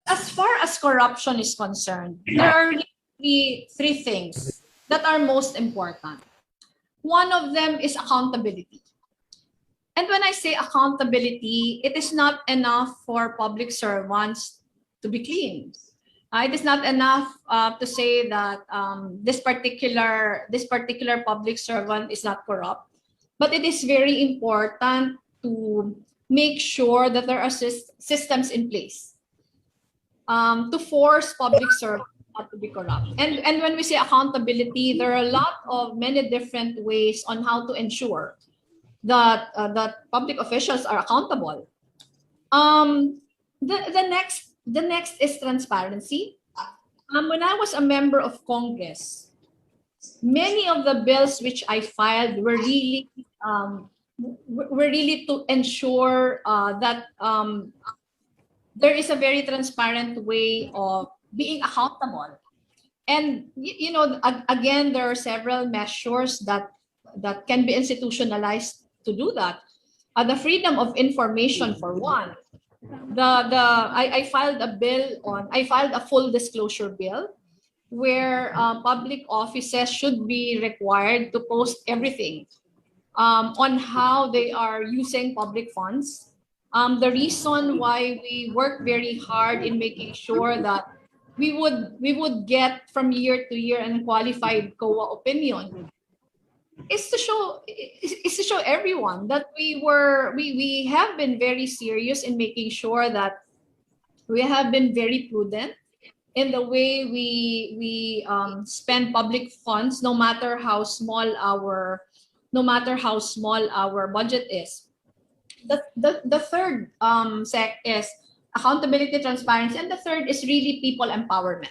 as far as corruption is concerned, there are really three things that are most important. One of them is accountability. And when I say accountability, it is not enough for public servants to be clean. It is not enough to say that this particular public servant is not corrupt, but it is very important to make sure that there are systems in place to force public servants not to be corrupt. And when we say accountability, there are a lot of many different ways on how to ensure that that public officials are accountable. The next is transparency. When I was a member of Congress, many of the bills which I filed were really to ensure that there is a very transparent way of being accountable. And you know, again, there are several measures that can be institutionalized to do that. The freedom of information, for one. I filed a full disclosure bill where public offices should be required to post everything on how they are using public funds. The reason why we work very hard in making sure that we would get from year to year an qualified COA opinion is to show everyone that we have been very serious in making sure that we have been very prudent in the way we spend public funds, no matter how small our budget is. The third sec is accountability, transparency, and the third is really people empowerment.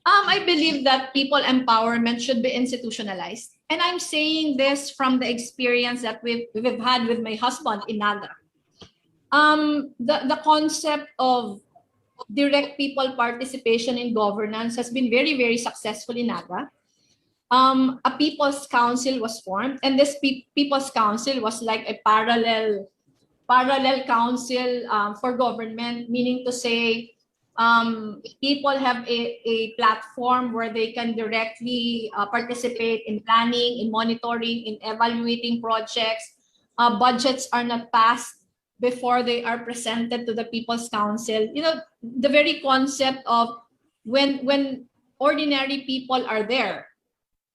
I believe that people empowerment should be institutionalized. And I'm saying this from the experience that we've had with my husband in Naga. The concept of direct people participation in governance has been very, very successful in Naga. A people's council was formed, and this people's council was like a parallel council for government, meaning to say people have a platform where they can directly participate in planning, in monitoring, in evaluating projects. Budgets are not passed before they are presented to the People's Council. You know, the very concept of when ordinary people are there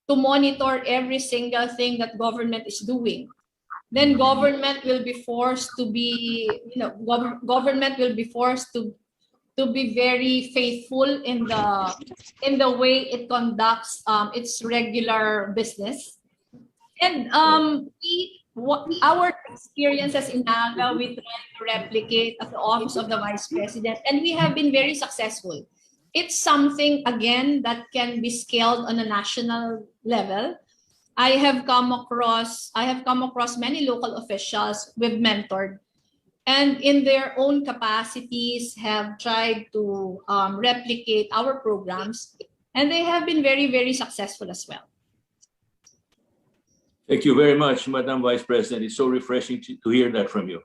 to monitor every single thing that government is doing, then government will be forced to be, government will be forced to be very faithful in the way it conducts its regular business. And our experiences in Naga, we try to replicate at the office of the Vice President, and we have been very successful. It's something, again, that can be scaled on a national level. I have come across many local officials we've mentored, and in their own capacities have tried to replicate our programs, and they have been very, very successful as well. Thank you very much, Madam Vice President. It's so refreshing to hear that from you.